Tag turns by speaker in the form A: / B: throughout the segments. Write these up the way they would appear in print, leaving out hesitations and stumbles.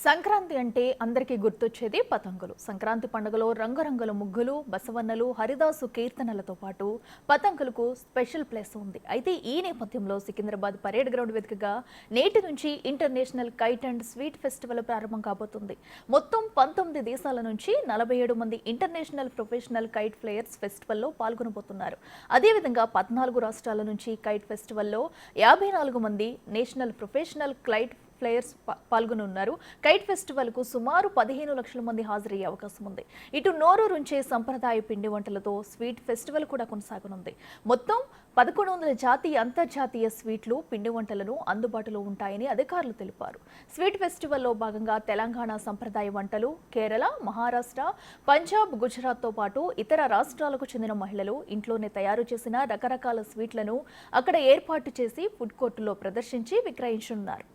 A: సంక్రాంతి అంటే అందరికీ గుర్తొచ్చేది పతంగులు. సంక్రాంతి పండుగలో రంగురంగుల ముగ్గులు, బసవన్నలు, హరిదాసు కీర్తనలతో పాటు పతంగులకు స్పెషల్ ప్లేస్ ఉంది. అయితే ఈ నేపథ్యంలో సికింద్రాబాద్ పరేడ్ గ్రౌండ్ వేదికగా నేటి నుంచి international kite and sweet festival ప్రారంభం కాబోతుంది. మొత్తం 19 దేశాల నుంచి 47 మంది ఇంటర్నేషనల్ ప్రొఫెషనల్ కైట్ ఫ్లైయర్స్ ఫెస్టివల్లో పాల్గొనబోతున్నారు. అదేవిధంగా 14 రాష్ట్రాల నుంచి కైట్ ఫెస్టివల్లో 54 మంది నేషనల్ ప్రొఫెషనల్ కైట్ ఫ్లైయర్స్ పాల్గొనున్నారు. కైట్ ఫెస్టివల్ కు సుమారు 15 లక్షల మంది హాజరయ్యే అవకాశం ఉంది. ఇటు నోరూరుంచే సంప్రదాయ పిండి వంటలతో స్వీట్ ఫెస్టివల్ కూడా కొనసాగనుంది. మొత్తం 1100 జాతీయ అంతర్జాతీయ స్వీట్లు, పిండి వంటలను అందుబాటులో ఉంటాయని అధికారులు తెలిపారు. స్వీట్ ఫెస్టివల్లో భాగంగా తెలంగాణ సంప్రదాయ వంటలు, కేరళ, మహారాష్ట్ర, పంజాబ్, గుజరాత్తో పాటు ఇతర రాష్ట్రాలకు చెందిన మహిళలు ఇంట్లోనే తయారు చేసిన రకరకాల స్వీట్లను అక్కడ ఏర్పాటు చేసి ఫుడ్ కోర్టులో ప్రదర్శించి విక్రయించనున్నారు.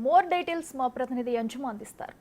A: మోర్ డీటెయిల్స్ మా ప్రతినిధి అంజుమ అందిస్తారు.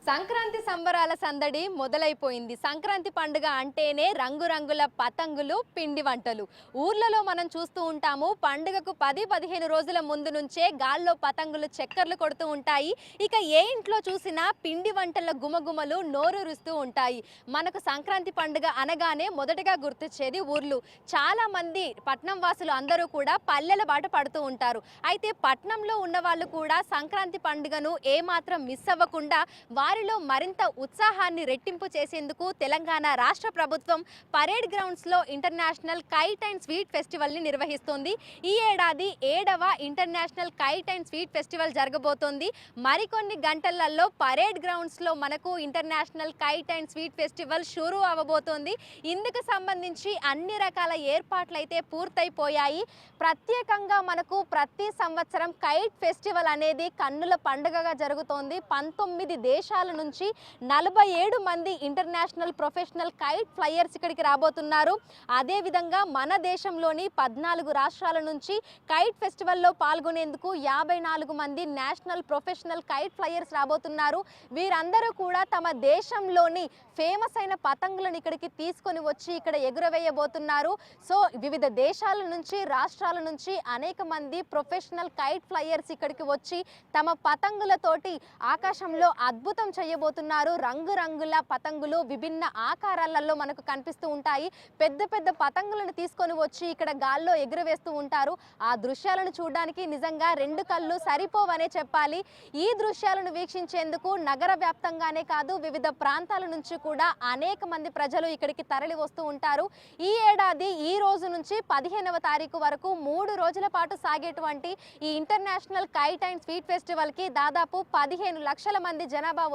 B: సంక్రాంతి సంబరాల సందడి మొదలైపోయింది. సంక్రాంతి పండుగ అంటేనే రంగురంగుల పతంగులు, పిండి వంటలు. ఊర్లలో మనం చూస్తూ ఉంటాము. పండుగకు 10-15 రోజుల ముందు నుంచే గాల్లో పతంగులు చక్కర్లు కొడుతూ ఉంటాయి. ఇక ఏ ఇంట్లో చూసినా పిండి వంటల గుమగుమలు నోరూరుస్తూ ఉంటాయి. మనకు సంక్రాంతి పండుగ అనగానే మొదటగా గుర్తొచ్చేది ఊర్లు. చాలా మంది పట్నం వాసులు అందరూ కూడా పల్లెల బాట పడుతూ ఉంటారు. అయితే పట్నంలో ఉన్న వాళ్ళు కూడా సంక్రాంతి పండుగను ఏమాత్రం మిస్ అవ్వకుండా వారిలో మరింత ఉత్సాహాన్ని రెట్టింపు చేసేందుకు తెలంగాణ రాష్ట్ర ప్రభుత్వం పరేడ్ గ్రౌండ్స్ లో international kite and sweet festival ని నిర్వహిస్తోంది. ఈ ఏడాది 7వ international kite and sweet festival జరగబోతోంది. మరికొన్ని గంటలలో పరేడ్ గ్రౌండ్స్ లో మనకు international kite and sweet festival షురూ అవ్వబోతోంది. ఇందుకు సంబంధించి అన్ని రకాల ఏర్పాట్లు అయితే పూర్తయిపోయాయి. ప్రత్యేకంగా మనకు ప్రతి సంవత్సరం కైట్ ఫెస్టివల్ అనేది కన్నుల పండుగగా జరుగుతోంది. 19 దేశాల నుంచి 47 మంది ఇంటర్నేషనల్ ప్రొఫెషనల్ కైట్ ఫ్లైయర్స్ ఇక్కడికి రాబోతున్నారు. అదేవిధంగా మన దేశంలోని 14 రాష్ట్రాల నుంచి కైట్ ఫెస్టివల్లో పాల్గొనేందుకు 54 మంది నేషనల్ ప్రొఫెషనల్ కైట్ ఫ్లైయర్స్ రాబోతున్నారు. వీరందరూ కూడా తమ దేశంలోని ఫేమస్ అయిన పతంగులను ఇక్కడికి తీసుకొని వచ్చి ఇక్కడ ఎగురవేయబోతున్నారు. సో వివిధ దేశాల నుంచి, రాష్ట్రాల నుంచి అనేక మంది ప్రొఫెషనల్ కైట్ ఫ్లైయర్స్ ఇక్కడికి వచ్చి తమ పతంగులతోటి ఆకాశంలో అద్భుతం చేయబోతున్నారు. రంగురంగుల పతంగులు విభిన్న ఆకారాలలో మనకు కనిపిస్తూ ఉంటాయి. పెద్ద పెద్ద పతంగులను తీసుకొని వచ్చి ఇక్కడ గాల్లో ఎగురవేస్తూ ఉంటారు. ఆ దృశ్యాలను చూడడానికి నిజంగా 2 కళ్ళు సరిపోవనే చెప్పాలి. ఈ దృశ్యాలను వీక్షించేందుకు నగర వ్యాప్తంగానే కాదు వివిధ ప్రాంతాల నుంచి కూడా అనేక మంది ప్రజలు ఇక్కడికి తరలి వస్తూ ఉంటారు. ఈ ఏడాది ఈ రోజు నుంచి 15వ తారీఖు వరకు 3 రోజుల పాటు సాగేటువంటి ఈ international kite and sweet festival కి దాదాపు 15 లక్షల మంది జనాభా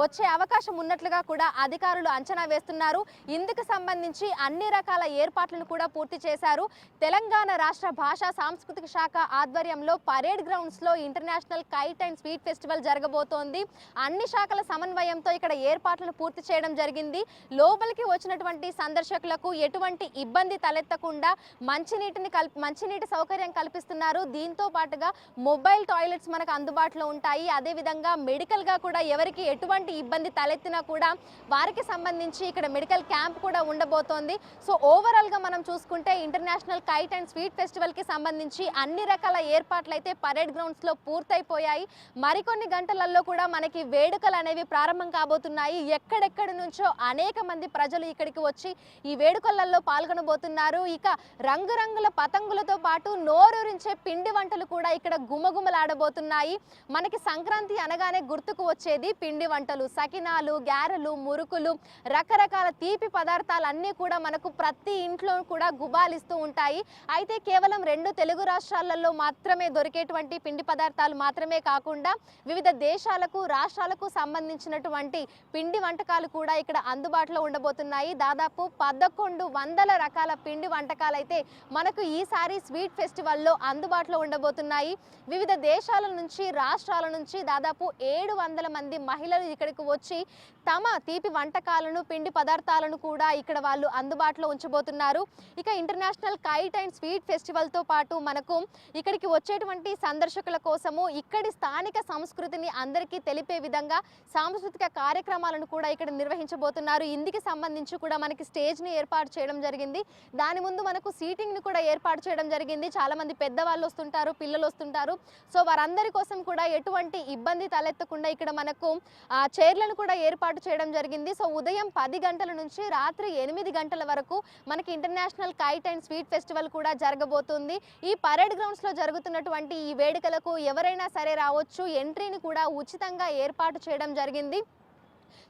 B: వచ్చే అవకాశం ఉన్నట్లుగా కూడా అధికారులు అంచనా వేస్తున్నారు. ఇందుకు సంబంధించి అన్ని రకాల ఏర్పాట్లను కూడా పూర్తి చేశారు. తెలంగాణ రాష్ట్ర భాషా సాంస్కృతిక శాఖ ఆధ్వర్యంలో పరేడ్ గ్రౌండ్స్ లో international kite and sweet festival జరగబోతోంది. అన్ని శాఖల సమన్వయంతో ఇక్కడ ఏర్పాట్లను పూర్తి చేయడం జరిగింది. లోపలికి వచ్చినటువంటి సందర్శకులకు ఎటువంటి ఇబ్బంది తలెత్తకుండా మంచినీటి సౌకర్యం కల్పిస్తున్నారు. దీంతో పాటుగా మొబైల్ టాయిలెట్స్ మనకు అందుబాటులో ఉంటాయి. అదేవిధంగా మెడికల్ గా కూడా ఎవరికి ఎటువంటి ఇబ్బంది తలెత్తినా కూడా వారికి సంబంధించి ఇక్కడ మెడికల్ క్యాంప్ కూడా ఉండబోతోంది. సో ఓవరాల్ గా మనం చూసుకుంటే international kite and sweet festival కి సంబంధించి అన్ని రకాల ఏర్పాట్లు అయితే పరేడ్ గ్రౌండ్స్ లో పూర్తయిపోయాయి. మరికొన్ని గంటలలో కూడా మనకి వేడుకలు అనేవి ప్రారంభం కాబోతున్నాయి. ఎక్కడెక్కడి నుంచో అనేక మంది ప్రజలు ఇక్కడికి వచ్చి ఈ వేడుకలలో పాల్గొనబోతున్నారు. ఇక రంగురంగుల పతంగులతో పాటు నోరూరించే పిండి వంటలు కూడా ఇక్కడ గుమగుమలాడబోతున్నాయి. మనకి సంక్రాంతి అనగానే గుర్తుకు వచ్చేది పిండి వంటలు, సకినాలు, గారెలు, మురుకులు, రకరకాల తీపి పదార్థాలు అన్నీ కూడా మనకు ప్రతి ఇంట్లో కూడా గుబాలిస్తూ ఉంటాయి. అయితే కేవలం 2 తెలుగు రాష్ట్రాలలో మాత్రమే దొరికేటువంటి పిండి పదార్థాలు మాత్రమే కాకుండా వివిధ దేశాలకు, రాష్ట్రాలకు సంబంధించినటువంటి పిండి వంటకాలు కూడా ఇక్కడ అందుబాటులో ఉండబోతున్నాయి. దాదాపు 1100 రకాల పిండి వంటకాలు అయితే మనకు ఈసారి స్వీట్ ఫెస్టివల్లో అందుబాటులో ఉండబోతున్నాయి. వివిధ దేశాల నుంచి, రాష్ట్రాల నుంచి దాదాపు 700 మంది మహిళలు ఇక్కడికి వచ్చి తమ తీపి వంటకాలను పిండి పదార్థాలను కూడా ఇక్కడ వాళ్ళు అందుబాటులో ఉంచబోతున్నారు. ఇక ఇంటర్నేషనల్ కైట్ అండ్ స్వీట్ ఫెస్టివల్తో పాటు మనకు ఇక్కడికి వచ్చేటువంటి సందర్శకుల కోసము ఇక్కడి స్థానిక సంస్కృతిని అందరికీ తెలిపే విధంగా సాంస్కృతిక కార్యక్రమాలను కూడా ఇక్కడ నిర్వహించబోతున్నారు. ఇందుకు సంబంధించి కూడా మనకి స్టేజ్ని ఏర్పాటు చేయడం జరిగింది. దాని ముందు మనకు సీటింగ్ని కూడా ఏర్పాటు చేయడం జరిగింది. చాలా మంది పెద్దవాళ్ళు వస్తుంటారు, పిల్లలు వస్తుంటారు. సో వారందరి కోసం కూడా ఎటువంటి ఇబ్బంది తలెత్తకుండా ఇక్కడ మనకు చైర్లను కూడా ఏర్పాటు చేయడం జరిగింది. సో ఉదయం 10 గంటల నుంచి రాత్రి 8 గంటల వరకు మనకి international kite and sweet festival కూడా జరగబోతుంది. ఈ పరేడ్ గ్రౌండ్స్ లో జరుగుతున్నటువంటి ఈ వేడుకలకు ఎవరైనా సరే రావచ్చు. ఎంట్రీని కూడా ఉచితంగా ఏర్పాటు చేయడం జరిగింది.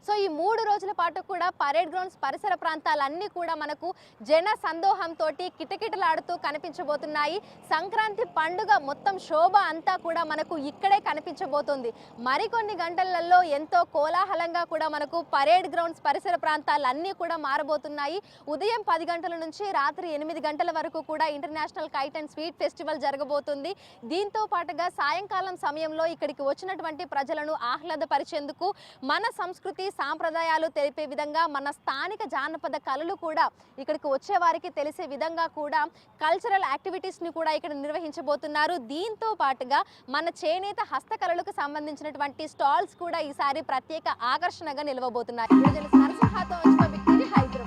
B: సో ఈ 3 రోజుల పాటు కూడా పరేడ్ గ్రౌండ్స్ పరిసర ప్రాంతాలన్నీ కూడా మనకు జన సందోహంతో కిటకిటలాడుతూ కనిపించబోతున్నాయి. సంక్రాంతి పండుగ మొత్తం శోభ అంతా కూడా మనకు ఇక్కడే కనిపించబోతుంది. మరికొన్ని గంటలలో ఎంతో కోలాహలంగా కూడా మనకు పరేడ్ గ్రౌండ్స్ పరిసర ప్రాంతాలన్నీ కూడా మారబోతున్నాయి. ఉదయం 10 గంటల నుంచి రాత్రి 8 గంటల వరకు కూడా international kite and sweet festival జరగబోతుంది. దీంతో పాటుగా సాయంకాలం సమయంలో ఇక్కడికి వచ్చినటువంటి ప్రజలను ఆహ్లాదపరిచేందుకు మన సంస్కృతి సాంప్రదాయాలు తెలిపే విధంగా మన స్థానిక జానపద కళలు కూడా ఇక్కడికి వచ్చే వారికి తెలిసే విధంగా కూడా కల్చరల్ యాక్టివిటీస్ ని కూడా ఇక్కడ నిర్వహించబోతున్నారు. దీంతో పాటుగా మన చేనేత హస్తకళలకు సంబంధించినటువంటి స్టాల్స్ కూడా ఈసారి ప్రత్యేక ఆకర్షణగా నిలవబోతున్నాయి. హైదరాబాద్.